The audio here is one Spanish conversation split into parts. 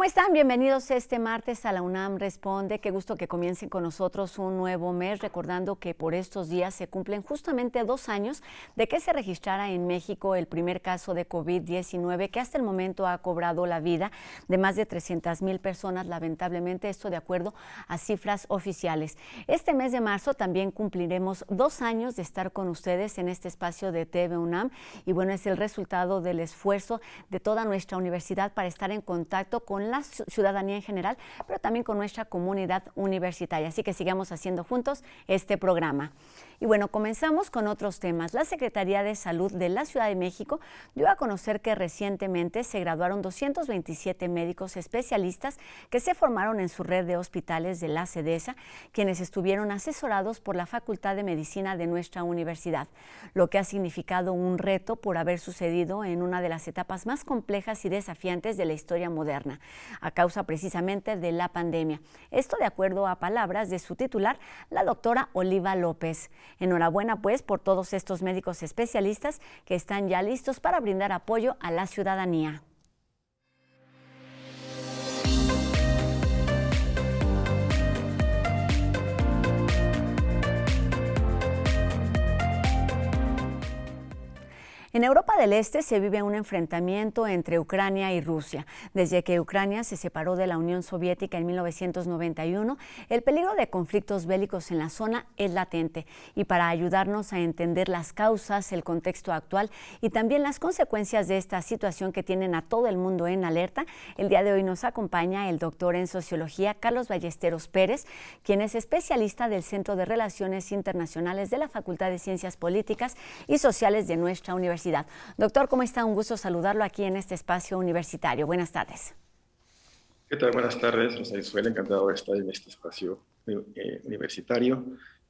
¿Cómo están? Bienvenidos este martes a la UNAM Responde. Qué gusto que comiencen con nosotros un nuevo mes, recordando que por estos días se cumplen justamente 2 años de que se registrara en México el primer caso de COVID-19, que hasta el momento ha cobrado la vida de más de 300,000 personas, lamentablemente, esto de acuerdo a cifras oficiales. Este mes de marzo también cumpliremos 2 años de estar con ustedes en este espacio de TV UNAM, y bueno, es el resultado del esfuerzo de toda nuestra universidad para estar en contacto con la ciudadanía en general, pero también con nuestra comunidad universitaria. Así que sigamos haciendo juntos este programa. Y bueno, comenzamos con otros temas. La Secretaría de Salud de la Ciudad de México dio a conocer que recientemente se graduaron 227 médicos especialistas que se formaron en su red de hospitales de la CEDESA, quienes estuvieron asesorados por la Facultad de Medicina de nuestra universidad, lo que ha significado un reto por haber sucedido en una de las etapas más complejas y desafiantes de la historia moderna, a causa precisamente de la pandemia. Esto de acuerdo a palabras de su titular, la doctora Oliva López. Enhorabuena pues por todos estos médicos especialistas que están ya listos para brindar apoyo a la ciudadanía. En Europa del Este se vive un enfrentamiento entre Ucrania y Rusia. Desde que Ucrania se separó de la Unión Soviética en 1991, el peligro de conflictos bélicos en la zona es latente. Y para ayudarnos a entender las causas, el contexto actual y también las consecuencias de esta situación que tienen a todo el mundo en alerta, el día de hoy nos acompaña el doctor en Sociología Carlos Ballesteros Pérez, quien es especialista del Centro de Relaciones Internacionales de la Facultad de Ciencias Políticas y Sociales de nuestra universidad. Doctor, ¿cómo está? Un gusto saludarlo aquí en este espacio universitario. Buenas tardes. ¿Qué tal? Buenas tardes, Rosa Isabel. Encantado de estar en este espacio universitario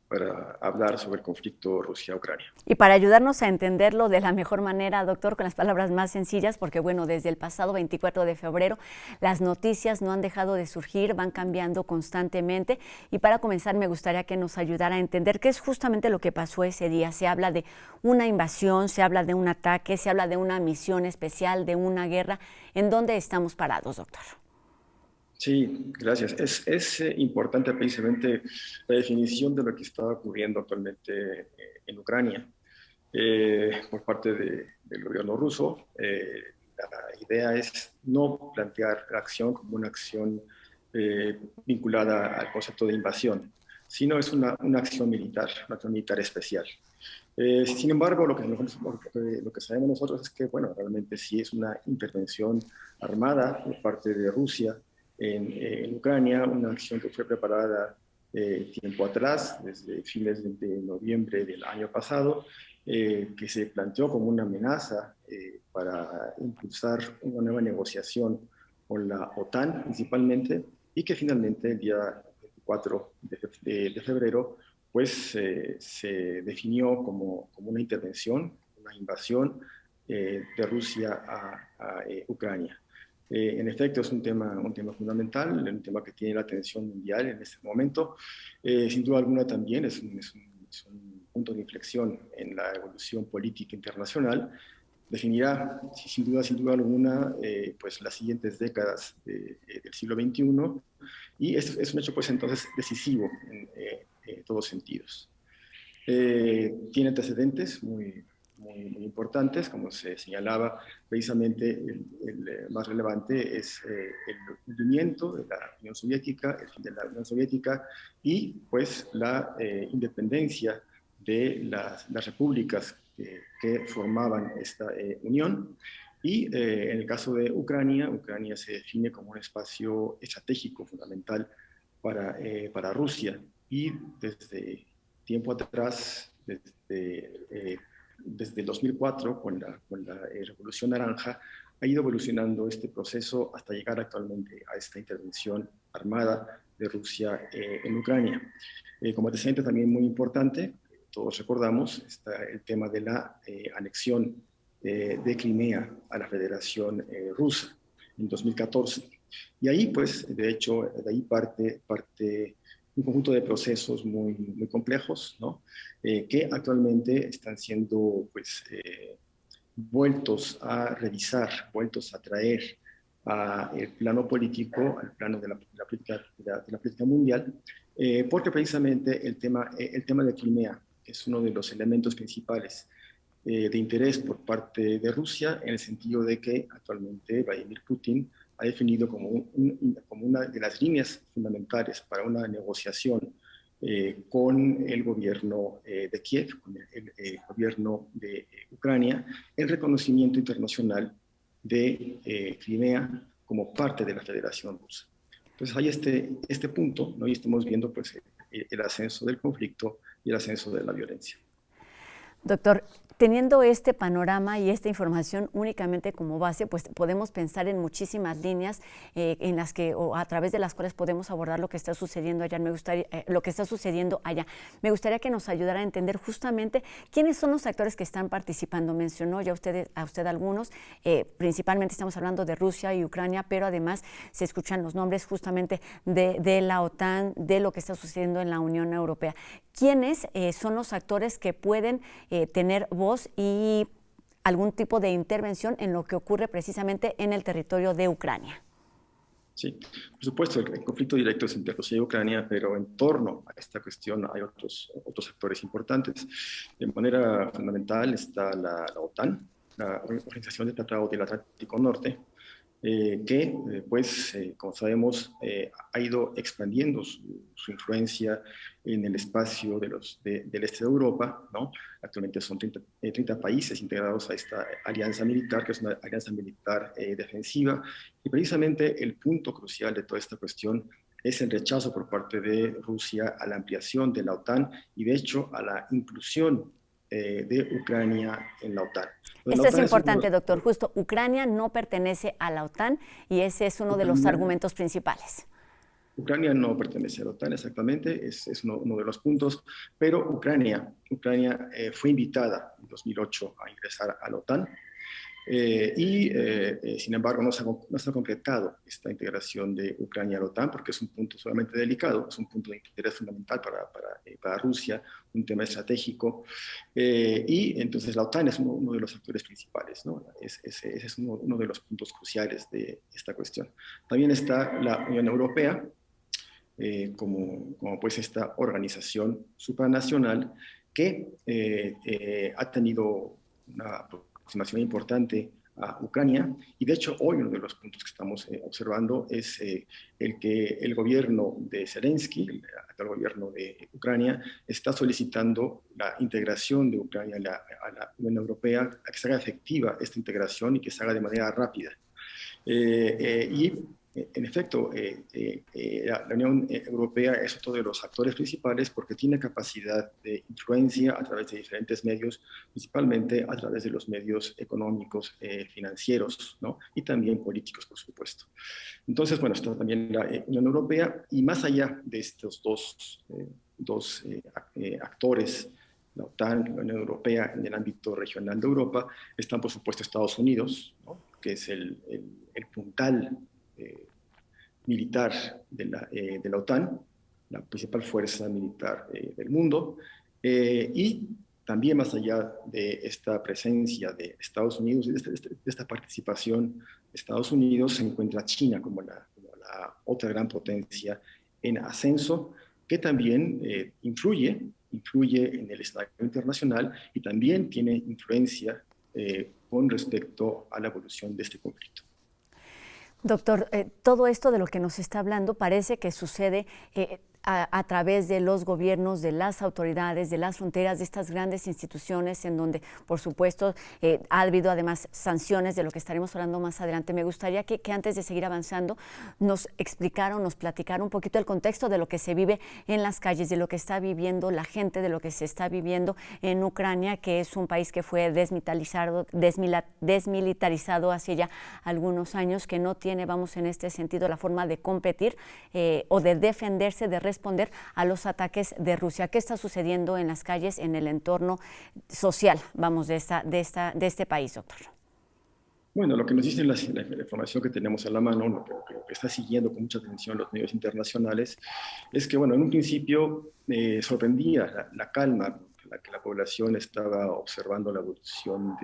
para hablar sobre el conflicto Rusia-Ucrania. Y para ayudarnos a entenderlo de la mejor manera, doctor, con las palabras más sencillas, porque bueno, desde el pasado 24 de febrero las noticias no han dejado de surgir, van cambiando constantemente, y para comenzar me gustaría que nos ayudara a entender qué es justamente lo que pasó ese día. Se habla de una invasión, se habla de un ataque, se habla de una misión especial, de una guerra. ¿En dónde estamos parados, doctor? Sí, gracias. Es importante precisamente la definición de lo que está ocurriendo actualmente en Ucrania. Por parte del gobierno ruso, la idea es no plantear la acción como una acción vinculada al concepto de invasión, sino es una acción militar especial. Sin embargo, lo que sabemos nosotros es que, bueno, realmente sí es una intervención armada por parte de Rusia en Ucrania, una acción que fue preparada tiempo atrás, desde fines de noviembre del año pasado, que se planteó como una amenaza para impulsar una nueva negociación con la OTAN principalmente, y que finalmente el día 24 de febrero pues se definió como una intervención, una invasión de Rusia a Ucrania. En efecto, es un tema fundamental, un tema que tiene la atención mundial en este momento. Sin duda alguna también es un punto de inflexión en la evolución política internacional. Definirá, sin duda alguna, pues las siguientes décadas del siglo XXI, y es un hecho pues entonces decisivo en todos sentidos. Tiene antecedentes muy importantes, como se señalaba. Precisamente el más relevante es el hundimiento de la Unión Soviética, el fin de la Unión Soviética, y pues la independencia de las repúblicas que formaban esta unión. Y en el caso de Ucrania se define como un espacio estratégico fundamental para Rusia, y desde tiempo atrás, desde el 2004, con la Revolución Naranja, ha ido evolucionando este proceso hasta llegar actualmente a esta intervención armada de Rusia en Ucrania. Como antecedente también muy importante, todos recordamos, está el tema de la anexión de Crimea a la Federación Rusa en 2014. Y ahí, pues, de hecho, de ahí parte un conjunto de procesos muy complejos, ¿no? Que actualmente están siendo, pues, vueltos a revisar, vueltos a traer al plano político, al plano de la política, de la política mundial, porque precisamente el tema de Crimea es uno de los elementos principales de interés por parte de Rusia, en el sentido de que actualmente Vladimir Putin ha definido como una de las líneas fundamentales para una negociación con el gobierno de Kiev, con el gobierno de Ucrania, el reconocimiento internacional de Crimea como parte de la Federación Rusa. Entonces hay este punto, ¿no? Y estamos viendo pues, el ascenso del conflicto y el ascenso de la violencia. Doctor, teniendo este panorama y esta información únicamente como base, pues podemos pensar en muchísimas líneas en las que, o a través de las cuales podemos abordar lo que está sucediendo allá. Lo que está sucediendo allá. Me gustaría que nos ayudara a entender justamente quiénes son los actores que están participando. Mencionó ya a usted algunos, principalmente estamos hablando de Rusia y Ucrania, pero además se escuchan los nombres justamente de la OTAN, de lo que está sucediendo en la Unión Europea. ¿Quiénes son los actores que pueden tener voz y algún tipo de intervención en lo que ocurre precisamente en el territorio de Ucrania? Sí, por supuesto, el conflicto directo es entre Rusia y Ucrania, pero en torno a esta cuestión hay otros actores importantes. De manera fundamental está la OTAN, la Organización del Tratado del Atlántico Norte, que, como sabemos, ha ido expandiendo su influencia en el espacio del este de Europa, ¿no? Actualmente son 30 países integrados a esta alianza militar, que es una alianza militar defensiva, y precisamente el punto crucial de toda esta cuestión es el rechazo por parte de Rusia a la ampliación de la OTAN y, de hecho, a la inclusión de Ucrania en la OTAN. Esto es importante, doctor. Justo, Ucrania no pertenece a la OTAN y ese es uno de los argumentos principales. Ucrania no pertenece a la OTAN, exactamente, es uno de los puntos, pero Ucrania fue invitada en 2008 a ingresar a la OTAN sin embargo no se ha concretado esta integración de Ucrania a la OTAN porque es un punto solamente delicado, es un punto de interés fundamental para Rusia, un tema estratégico, y entonces la OTAN es uno de los actores principales, ¿no? Ese es uno de los puntos cruciales de esta cuestión. También está la Unión Europea, como pues esta organización supranacional que ha tenido una aproximación importante a Ucrania, y de hecho hoy uno de los puntos que estamos observando es el que el gobierno de Zelensky, el actual gobierno de Ucrania, está solicitando la integración de Ucrania a la Unión Europea, a que se haga efectiva esta integración y que se haga de manera rápida. En efecto, la Unión Europea es otro de los actores principales porque tiene capacidad de influencia a través de diferentes medios, principalmente a través de los medios económicos, financieros, ¿no? Y también políticos, por supuesto. Entonces, bueno, está también la Unión Europea, y más allá de estos dos actores, la OTAN, la Unión Europea, en el ámbito regional de Europa, están, por supuesto, Estados Unidos, ¿no? Que es el puntal militar de la OTAN, la principal fuerza militar del mundo, y también más allá de esta presencia de Estados Unidos, de esta participación de Estados Unidos, se encuentra China como la otra gran potencia en ascenso, que también influye en el escenario internacional y también tiene influencia con respecto a la evolución de este conflicto. Doctor, todo esto de lo que nos está hablando parece que sucede a través de los gobiernos, de las autoridades, de las fronteras, de estas grandes instituciones en donde, por supuesto, ha habido además sanciones, de lo que estaremos hablando más adelante. Me gustaría que antes de seguir avanzando nos explicara, nos platicara un poquito el contexto de lo que se vive en las calles, de lo que está viviendo la gente, de lo que se está viviendo en Ucrania, que es un país que fue desmilitarizado hace ya algunos años, que no tiene, vamos, en este sentido, la forma de competir o de defenderse, de responder a los ataques de Rusia. ¿Qué está sucediendo en las calles, en el entorno social, vamos, de este país, doctor? Bueno, lo que nos dice la información que tenemos a la mano, lo que está siguiendo con mucha atención los medios internacionales, es que, bueno, en un principio sorprendía la calma con la que la población estaba observando la evolución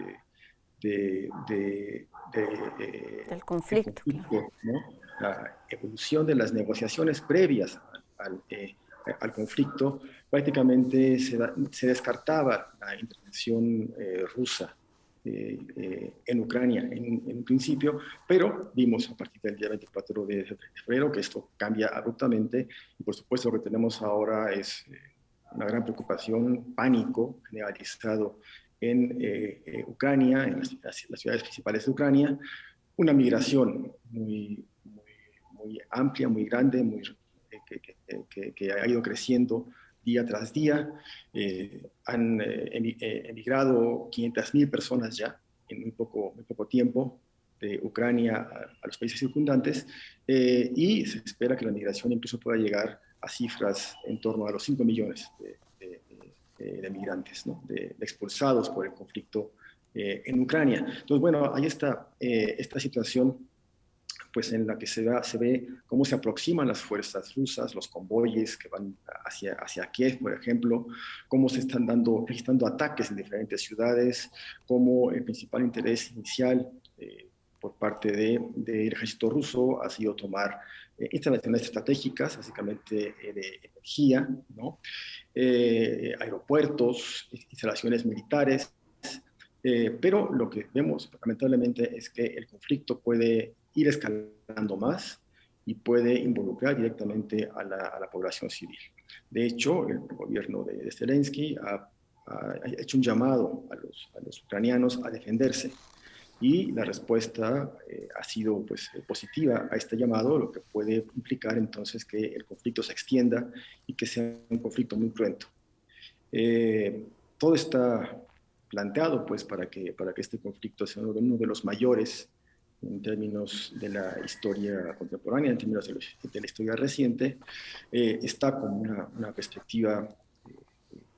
Del el conflicto, claro. conflicto, ¿no? La evolución de las negociaciones previas al conflicto, prácticamente se descartaba la intervención rusa en Ucrania en un principio, pero vimos a partir del día 24 de febrero que esto cambia abruptamente y por supuesto lo que tenemos ahora es una gran preocupación, pánico generalizado en Ucrania, en las ciudades principales de Ucrania, una migración muy amplia, muy grande, que ha ido creciendo día tras día. Han emigrado 500.000 personas ya en muy poco tiempo de Ucrania a los países circundantes y se espera que la migración incluso pueda llegar a cifras en torno a los 5 millones de migrantes, ¿no? de expulsados por el conflicto en Ucrania. Entonces, bueno, ahí está esta situación pues en la que se ve cómo se aproximan las fuerzas rusas, los convoyes que van hacia Kiev, por ejemplo, cómo se están registrando ataques en diferentes ciudades, cómo el principal interés inicial por parte del ejército ruso ha sido tomar instalaciones estratégicas, básicamente de energía, ¿no? Aeropuertos, instalaciones militares, pero lo que vemos lamentablemente es que el conflicto puede ir escalando más y puede involucrar directamente a la población civil. De hecho, el gobierno de Zelensky ha hecho un llamado a los ucranianos a defenderse y la respuesta ha sido pues, positiva a este llamado, lo que puede implicar entonces que el conflicto se extienda y que sea un conflicto muy cruento. Todo está planteado pues para que este conflicto sea uno de los mayores en términos de la historia contemporánea, en términos de la historia reciente. Está como una perspectiva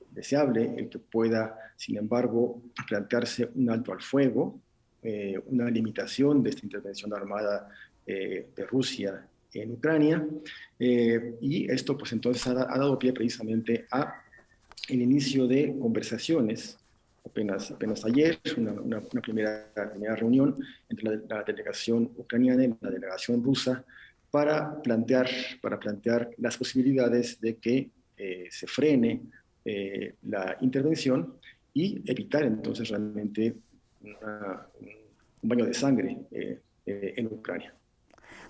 deseable el que pueda, sin embargo, plantearse un alto al fuego, una limitación de esta intervención armada de Rusia en Ucrania, y esto pues entonces ha dado pie precisamente a el inicio de conversaciones, apenas ayer, una primera reunión entre la delegación ucraniana y la delegación rusa para plantear las posibilidades de que se frene la intervención y evitar entonces realmente un baño de sangre en Ucrania.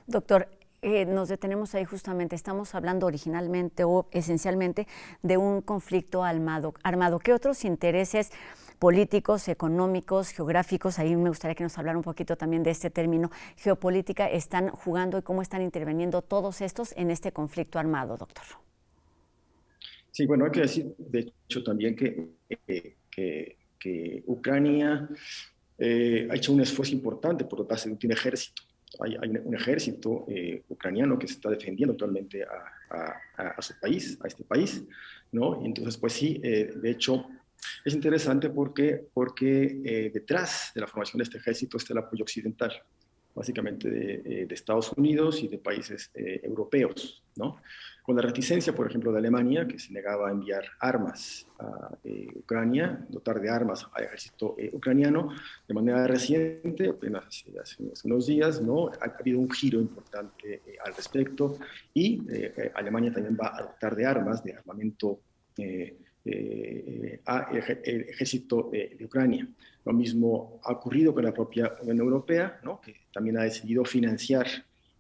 Doctor, nos detenemos ahí justamente. Estamos hablando originalmente o esencialmente de un conflicto armado. ¿Qué otros intereses políticos, económicos, geográficos, ahí me gustaría que nos hablara un poquito también de este término, geopolítica, están jugando y cómo están interviniendo todos estos en este conflicto armado, doctor? Sí, bueno, hay que decir, de hecho, también que Ucrania ha hecho un esfuerzo importante por dotarse de un ejército. Hay un ejército ucraniano que se está defendiendo actualmente a su país, a este país, ¿no? Y entonces, pues sí, de hecho, es interesante porque detrás de la formación de este ejército está el apoyo occidental, básicamente de Estados Unidos y de países europeos, ¿no? Con la reticencia, por ejemplo, de Alemania, que se negaba a enviar armas a Ucrania, dotar de armas al ejército ucraniano, de manera reciente, apenas hace unos días, ¿no? Ha habido un giro importante al respecto y Alemania también va a dotar de armas, de armamento al ejército de Ucrania. Lo mismo ha ocurrido con la propia Unión Europea, ¿no? Que también ha decidido financiar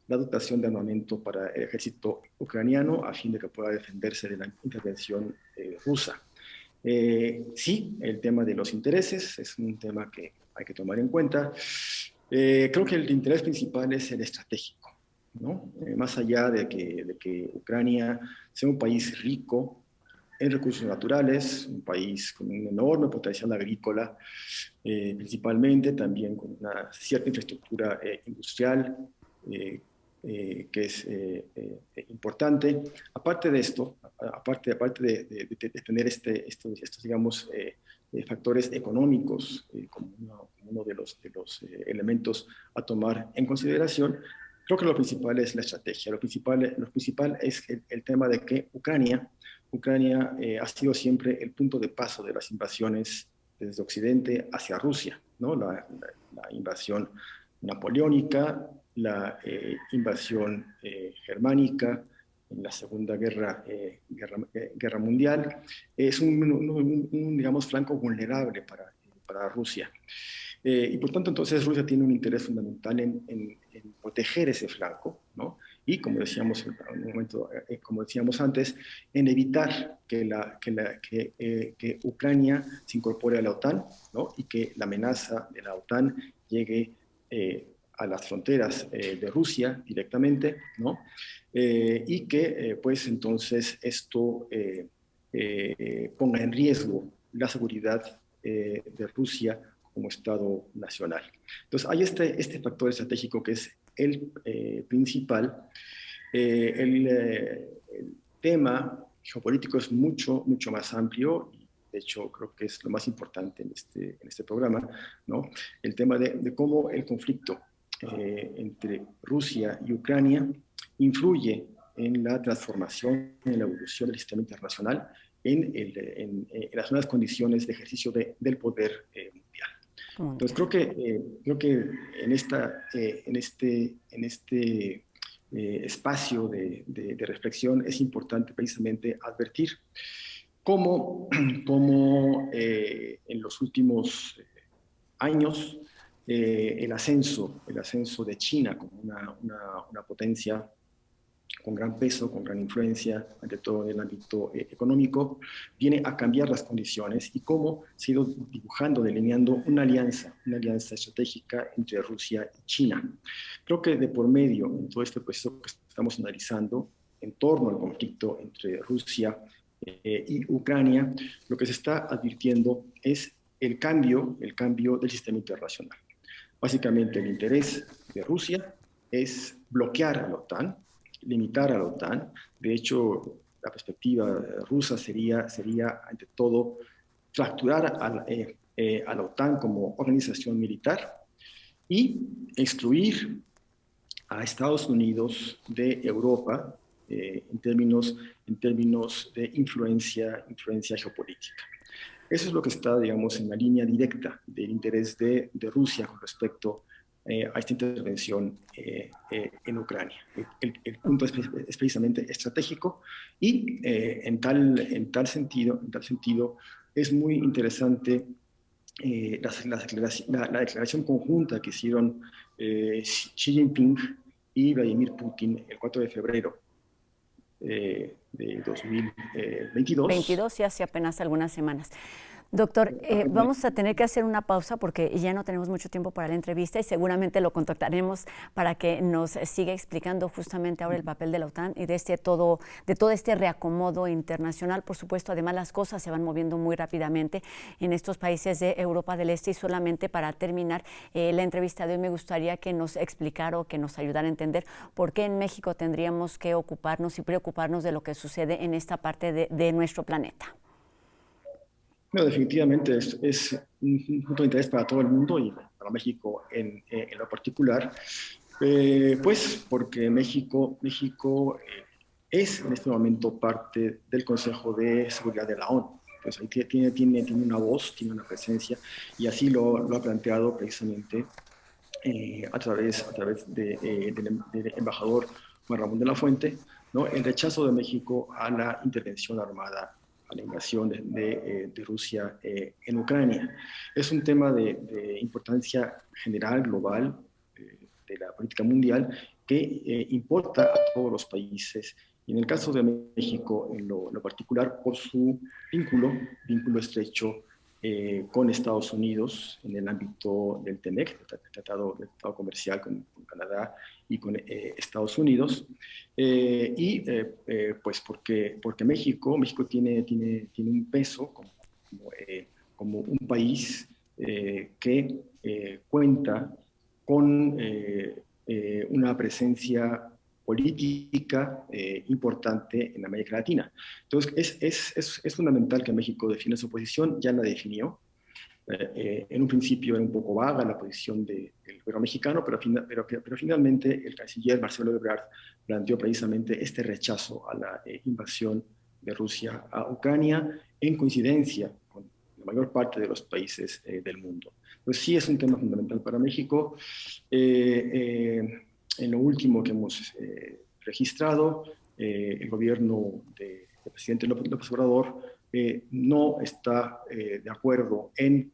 la dotación de armamento para el ejército ucraniano a fin de que pueda defenderse de la intervención rusa. Sí, el tema de los intereses es un tema que hay que tomar en cuenta. Creo que el interés principal es el estratégico, ¿no? Más allá de que Ucrania sea un país rico en recursos naturales, un país con un enorme potencial agrícola, principalmente también con una cierta infraestructura industrial que es importante. Aparte de esto, aparte de tener estos digamos, factores económicos como uno de los elementos a tomar en consideración, creo que lo principal es la estrategia. Lo principal es el tema de que Ucrania ha sido siempre el punto de paso de las invasiones desde Occidente hacia Rusia, ¿no? La invasión napoleónica, la invasión germánica en la Segunda Guerra Mundial, es digamos, flanco vulnerable para Rusia. Y por tanto, entonces Rusia tiene un interés fundamental en proteger ese flanco, ¿no? Y como decíamos en un momento, como decíamos antes, en evitar que Ucrania se incorpore a la OTAN, ¿no? Y que la amenaza de la OTAN llegue a las fronteras de Rusia directamente, ¿no? Y que pues entonces esto ponga en riesgo la seguridad de Rusia como Estado nacional. Entonces hay este factor estratégico que es el principal. El tema geopolítico es mucho más amplio. De hecho, creo que es lo más importante en este programa, ¿no? El tema de cómo el conflicto entre Rusia y Ucrania influye en la transformación, en la evolución del sistema internacional, en las nuevas condiciones de ejercicio del poder mundial. Entonces, creo que en este espacio de reflexión es importante precisamente advertir cómo en los últimos años el ascenso de China como una potencia con gran peso, con gran influencia, ante todo en el ámbito económico, viene a cambiar las condiciones y cómo se ha ido dibujando, delineando una alianza estratégica entre Rusia y China. Creo que de por medio, en todo este proceso que estamos analizando, en torno al conflicto entre Rusia y Ucrania, lo que se está advirtiendo es el cambio del sistema internacional. Básicamente, el interés de Rusia es bloquear a la OTAN, limitar a la OTAN. De hecho, la perspectiva rusa sería ante todo, fracturar a la OTAN como organización militar y excluir a Estados Unidos de Europa en términos de influencia geopolítica. Eso es lo que está, digamos, en la línea directa del interés de Rusia con respecto a esta intervención en Ucrania. El punto es precisamente estratégico y en tal sentido es muy interesante la declaración conjunta que hicieron Xi Jinping y Vladimir Putin el 4 de febrero de 2022. 22 y hace apenas algunas semanas. Doctor, vamos a tener que hacer una pausa porque ya no tenemos mucho tiempo para la entrevista y seguramente lo contactaremos para que nos siga explicando justamente ahora el papel de la OTAN y de todo este reacomodo internacional. Por supuesto, además las cosas se van moviendo muy rápidamente en estos países de Europa del Este y solamente para terminar la entrevista de hoy me gustaría que nos explicara o que nos ayudara a entender por qué en México tendríamos que ocuparnos y preocuparnos de lo que sucede en esta parte de nuestro planeta. No, definitivamente es un punto de interés para todo el mundo y para México en lo particular, pues porque México es en este momento parte del Consejo de Seguridad de la ONU. Pues ahí tiene una voz, tiene una presencia y así lo ha planteado precisamente a través del embajador Juan Ramón de la Fuente, ¿no? El rechazo de México a la intervención armada, a la invasión de Rusia en Ucrania. Es un tema de importancia general, global, de la política mundial, que importa a todos los países. Y en el caso de México, en lo particular, por su vínculo estrecho con Estados Unidos en el ámbito del TEMEC, el Tratado Comercial con Canadá y con Estados Unidos, pues porque México tiene un peso como un país que cuenta con una presencia política importante en América Latina. Entonces, es fundamental que México defina su posición, ya la definió. En un principio era un poco vaga la posición del gobierno mexicano, pero finalmente el canciller Marcelo Ebrard planteó precisamente este rechazo a la invasión de Rusia a Ucrania en coincidencia con la mayor parte de los países del mundo. Pues sí es un tema fundamental para México. En lo último que hemos registrado, el gobierno del presidente López Obrador no está de acuerdo en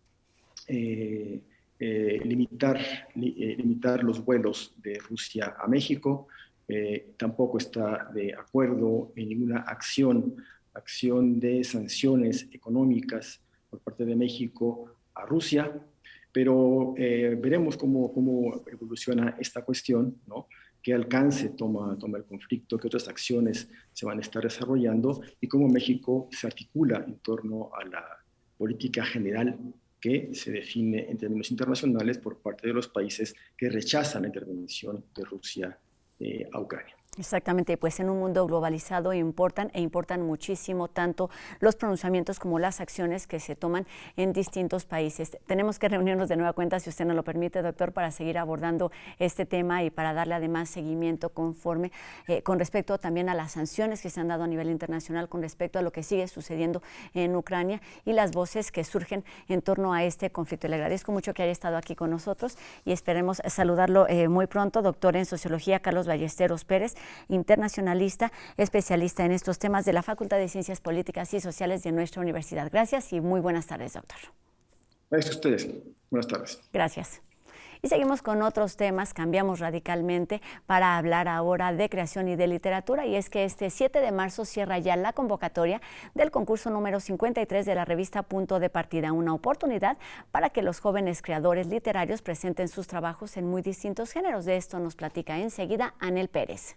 limitar los vuelos de Rusia a México. Tampoco está de acuerdo en ninguna acción de sanciones económicas por parte de México a Rusia, pero veremos cómo evoluciona esta cuestión, ¿no? Qué alcance toma el conflicto, qué otras acciones se van a estar desarrollando y cómo México se articula en torno a la política general que se define en términos internacionales por parte de los países que rechazan la intervención de Rusia a Ucrania. Exactamente, pues en un mundo globalizado importan muchísimo tanto los pronunciamientos como las acciones que se toman en distintos países. Tenemos que reunirnos de nueva cuenta, si usted nos lo permite, doctor, para seguir abordando este tema y para darle además seguimiento conforme con respecto también a las sanciones que se han dado a nivel internacional con respecto a lo que sigue sucediendo en Ucrania y las voces que surgen en torno a este conflicto. Le agradezco mucho que haya estado aquí con nosotros y esperemos saludarlo muy pronto. Doctor en Sociología, Carlos Ballesteros Pérez, internacionalista, especialista en estos temas de la Facultad de Ciencias Políticas y Sociales de nuestra universidad. Gracias y muy buenas tardes, doctor. Gracias a ustedes. Buenas tardes. Gracias. Y seguimos con otros temas, cambiamos radicalmente para hablar ahora de creación y de literatura, y es que este 7 de marzo cierra ya la convocatoria del concurso número 53 de la revista Punto de Partida, una oportunidad para que los jóvenes creadores literarios presenten sus trabajos en muy distintos géneros. De esto nos platica enseguida Anel Pérez.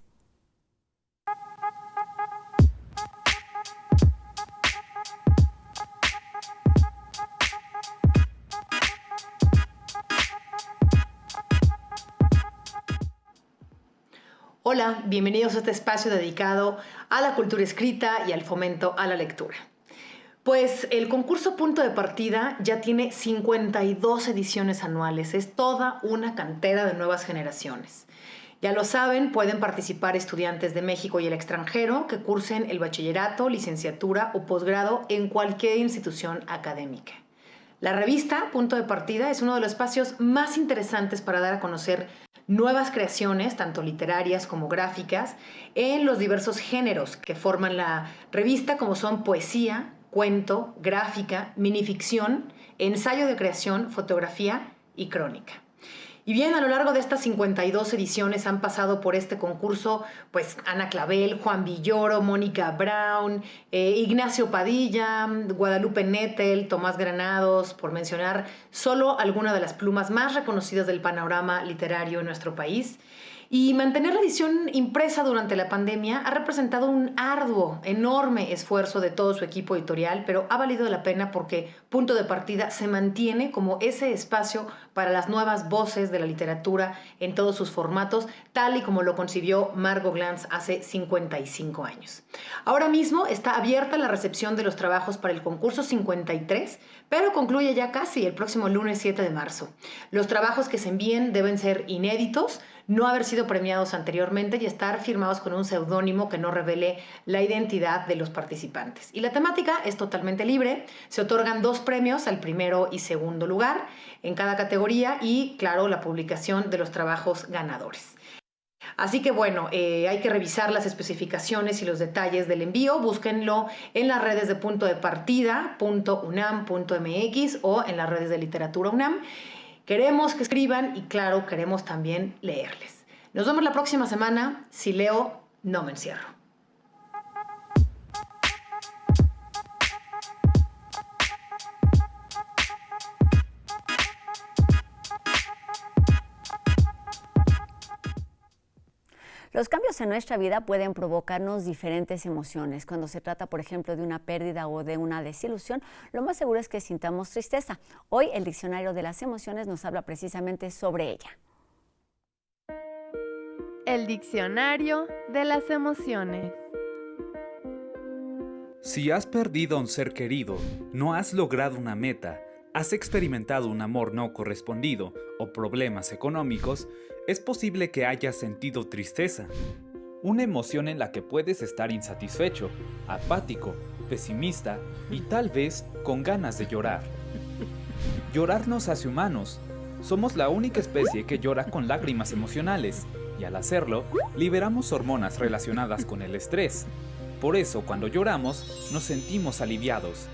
Hola, bienvenidos a este espacio dedicado a la cultura escrita y al fomento a la lectura. Pues el concurso Punto de Partida ya tiene 52 ediciones anuales, es toda una cantera de nuevas generaciones. Ya lo saben, pueden participar estudiantes de México y el extranjero que cursen el bachillerato, licenciatura o posgrado en cualquier institución académica. La revista Punto de Partida es uno de los espacios más interesantes para dar a conocer nuevas creaciones, tanto literarias como gráficas, en los diversos géneros que forman la revista, como son poesía, cuento, gráfica, minificción, ensayo de creación, fotografía y crónica. Y bien, a lo largo de estas 52 ediciones han pasado por este concurso pues Ana Clavel, Juan Villoro, Mónica Brown, Ignacio Padilla, Guadalupe Nettel, Tomás Granados, por mencionar solo algunas de las plumas más reconocidas del panorama literario en nuestro país. Y mantener la edición impresa durante la pandemia ha representado un arduo, enorme esfuerzo de todo su equipo editorial, pero ha valido la pena porque Punto de Partida se mantiene como ese espacio para las nuevas voces de la literatura en todos sus formatos, tal y como lo concibió Margot Glantz hace 55 años. Ahora mismo está abierta la recepción de los trabajos para el concurso 53, pero concluye ya casi el próximo lunes 7 de marzo. Los trabajos que se envíen deben ser inéditos, no haber sido premiados anteriormente y estar firmados con un seudónimo que no revele la identidad de los participantes. Y la temática es totalmente libre, se otorgan 2 premios al primero y segundo lugar en cada categoría y, claro, la publicación de los trabajos ganadores. Así que bueno, hay que revisar las especificaciones y los detalles del envío, búsquenlo en las redes de Punto de Partida, .unam.mx o en las redes de Literatura UNAM. Queremos que escriban y claro, queremos también leerles. Nos vemos la próxima semana. Si leo, no me encierro. Los cambios en nuestra vida pueden provocarnos diferentes emociones. Cuando se trata, por ejemplo, de una pérdida o de una desilusión, lo más seguro es que sintamos tristeza. Hoy el Diccionario de las Emociones nos habla precisamente sobre ella. El Diccionario de las Emociones. Si has perdido a un ser querido, no has logrado una meta, has experimentado un amor no correspondido o problemas económicos, es posible que hayas sentido tristeza. Una emoción en la que puedes estar insatisfecho, apático pesimista y tal vez con ganas de llorar. Llorar nos hace humanos. Somos la única especie que llora con lágrimas emocionales y al hacerlo, liberamos hormonas relacionadas con el estrés. Por eso, cuando lloramos, nos sentimos aliviados.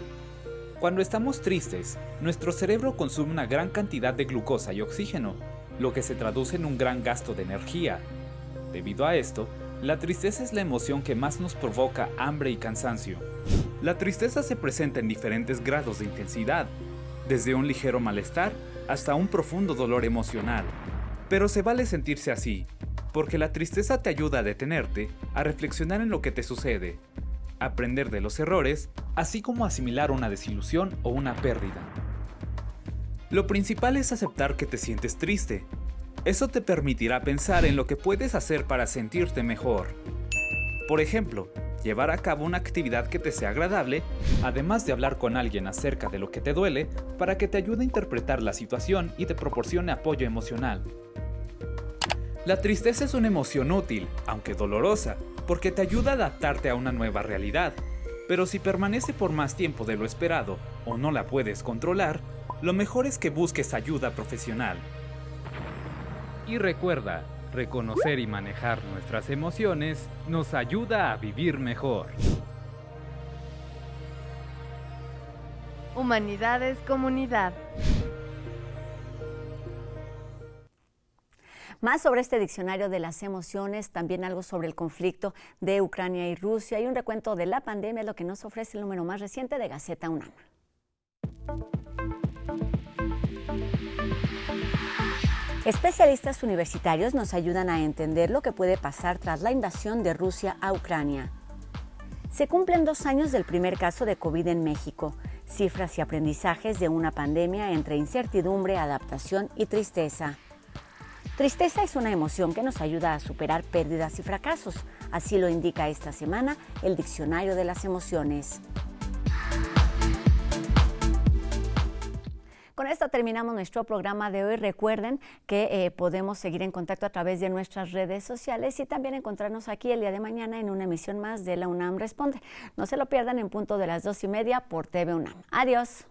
Cuando estamos tristes, nuestro cerebro consume una gran cantidad de glucosa y oxígeno, lo que se traduce en un gran gasto de energía. Debido a esto, la tristeza es la emoción que más nos provoca hambre y cansancio. La tristeza se presenta en diferentes grados de intensidad, desde un ligero malestar hasta un profundo dolor emocional. Pero se vale sentirse así, porque la tristeza te ayuda a detenerte, a reflexionar en lo que te sucede, aprender de los errores, así como asimilar una desilusión o una pérdida. Lo principal es aceptar que te sientes triste. Eso te permitirá pensar en lo que puedes hacer para sentirte mejor. Por ejemplo, llevar a cabo una actividad que te sea agradable, además de hablar con alguien acerca de lo que te duele, para que te ayude a interpretar la situación y te proporcione apoyo emocional. La tristeza es una emoción útil, aunque dolorosa, porque te ayuda a adaptarte a una nueva realidad. Pero si permanece por más tiempo de lo esperado o no la puedes controlar, lo mejor es que busques ayuda profesional. Y recuerda, reconocer y manejar nuestras emociones nos ayuda a vivir mejor. Humanidades Comunidad. Más sobre este diccionario de las emociones, también algo sobre el conflicto de Ucrania y Rusia y un recuento de la pandemia es lo que nos ofrece el número más reciente de Gaceta UNAM. Especialistas universitarios nos ayudan a entender lo que puede pasar tras la invasión de Rusia a Ucrania. Se cumplen 2 años del primer caso de COVID en México, cifras y aprendizajes de una pandemia entre incertidumbre, adaptación y tristeza. Tristeza es una emoción que nos ayuda a superar pérdidas y fracasos, así lo indica esta semana el Diccionario de las Emociones. Con esto terminamos nuestro programa de hoy. Recuerden que podemos seguir en contacto a través de nuestras redes sociales y también encontrarnos aquí el día de mañana en una emisión más de La UNAM Responde. No se lo pierdan en punto de las 2:30 por TV UNAM. Adiós.